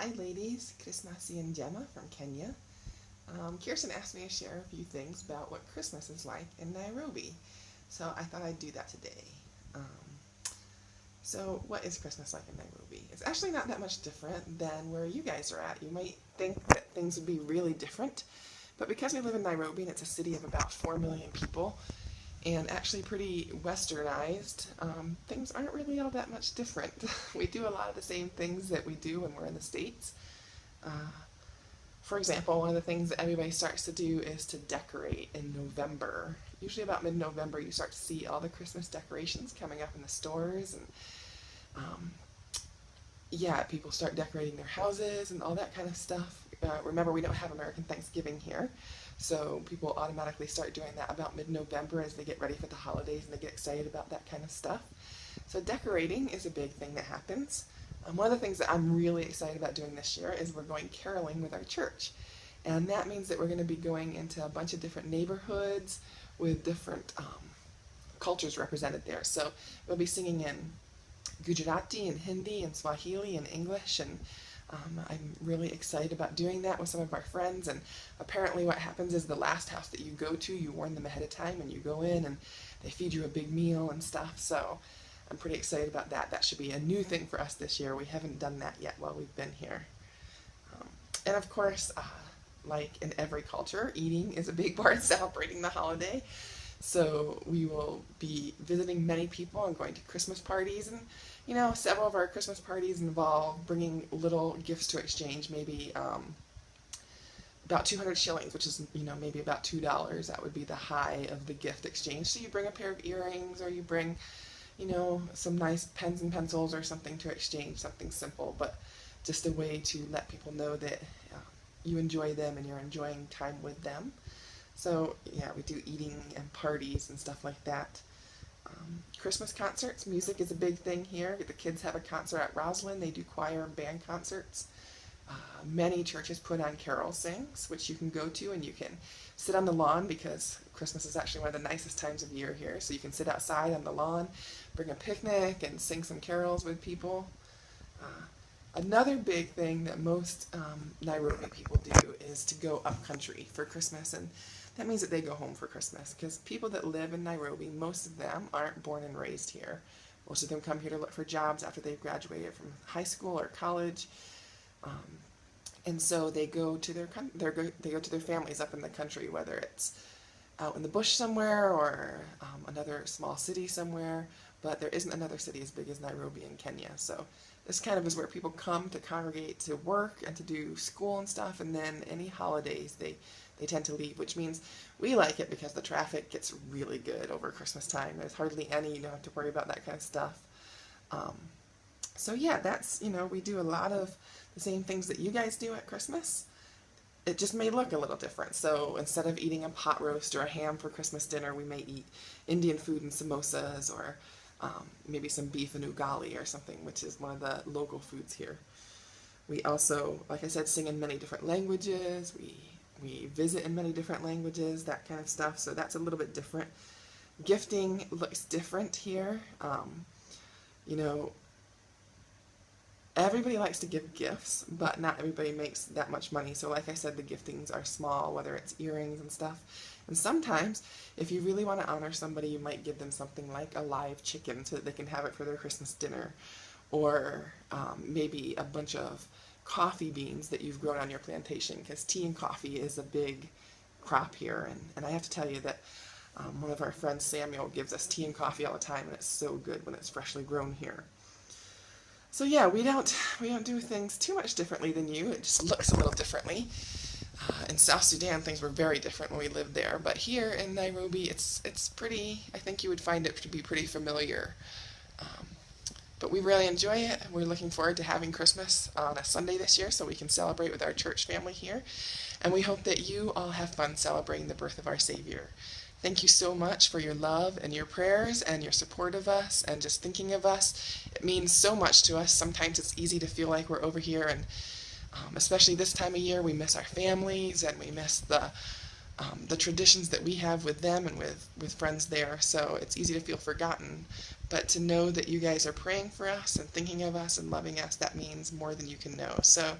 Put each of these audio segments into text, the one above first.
Hi ladies, Krismasi and Njema from Kenya. Kirsten asked me to share a few things about what Christmas is like in Nairobi, so I thought I'd do that today. Um, so what is Christmas like in Nairobi? It's actually not that much different than where you guys are at. You might think that things would be really different, but because we live in Nairobi and it's a city of about 4 million people, and actually pretty westernized, things aren't really all that much different. We do a lot of the same things that we do when we're in the States. Uh, for example, one of the things that everybody starts to do is to decorate in November. Usually about mid-November you start to see all the Christmas decorations coming up in the stores, and um, yeah, people start decorating their houses and all that kind of stuff. Remember, we don't have American Thanksgiving here, so people automatically start doing that about mid-November as they get ready for the holidays and they get excited about that kind of stuff. So decorating is a big thing that happens. One of the things that I'm really excited about doing this year is we're going caroling with our church. And that means that we're going to be going into a bunch of different neighborhoods with different cultures represented there. So we'll be singing in Gujarati and Hindi and Swahili and English, and I'm really excited about doing that with some of our friends. And apparently what happens is the last house that you go to, you warn them ahead of time and you go in and they feed you a big meal and stuff. So I'm pretty excited about that. That should be a new thing for us this year. We haven't done that yet while we've been here. And of course, like in every culture, eating is a big part of celebrating the holiday. So we will be visiting many people and going to Christmas parties, and several of our Christmas parties involve bringing little gifts to exchange, maybe about 200 shillings, which is maybe about $2. That would be the high of the gift exchange. So you bring a pair of earrings, or you bring some nice pens and pencils or something to exchange, something simple, but just a way to let people know that you enjoy them and you're enjoying time with them. So yeah, we do eating and parties and stuff like that. Christmas concerts, music is a big thing here. The kids have a concert at Roslyn. They do choir and band concerts. Many churches put on carol sings, which you can go to, and you can sit on the lawn, because Christmas is actually one of the nicest times of year here. So you can sit outside on the lawn, bring a picnic, and sing some carols with people. Another big thing that most Nairobi people do is to go up country for Christmas, and that means that they go home for Christmas, because people that live in Nairobi, most of them aren't born and raised here. Most of them come here to look for jobs after they've graduated from high school or college, and so they go to their families up in the country, whether it's out in the bush somewhere or another small city somewhere. But there isn't another city as big as Nairobi in Kenya, so this kind of is where people come to congregate to work and to do school and stuff, and then any holidays they tend to leave, which means we like it because the traffic gets really good over Christmas time. There's hardly any, you don't have to worry about that kind of stuff. So yeah, that's, we do a lot of the same things that you guys do at Christmas. It just may look a little different. So instead of eating a pot roast or a ham for Christmas dinner, we may eat Indian food and samosas, or maybe some beef and ugali or something, which is one of the local foods here. We also, like I said, sing in many different languages. We visit in many different languages, that kind of stuff. So that's a little bit different. Gifting looks different here. Everybody likes to give gifts, but not everybody makes that much money. So like I said, the giftings are small, whether it's earrings and stuff. And sometimes, if you really want to honor somebody, you might give them something like a live chicken so that they can have it for their Christmas dinner. Or maybe a bunch of coffee beans that you've grown on your plantation, because tea and coffee is a big crop here. And I have to tell you that one of our friends, Samuel, gives us tea and coffee all the time, and it's so good when it's freshly grown here. So yeah, we don't do things too much differently than you. It just looks a little differently. In South Sudan, things were very different when we lived there, but here in Nairobi, it's pretty. I think you would find it to be pretty familiar. But we really enjoy it. We're looking forward to having Christmas on a Sunday this year so we can celebrate with our church family here. And we hope that you all have fun celebrating the birth of our Savior. Thank you so much for your love and your prayers and your support of us and just thinking of us. It means so much to us. Sometimes it's easy to feel like we're over here, and especially this time of year, we miss our families and we miss the traditions that we have with them and with friends there. So it's easy to feel forgotten. But to know that you guys are praying for us and thinking of us and loving us, that means more than you can know. So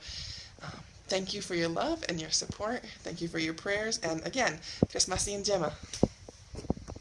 thank you for your love and your support. Thank you for your prayers. And again, Krismasi and njema.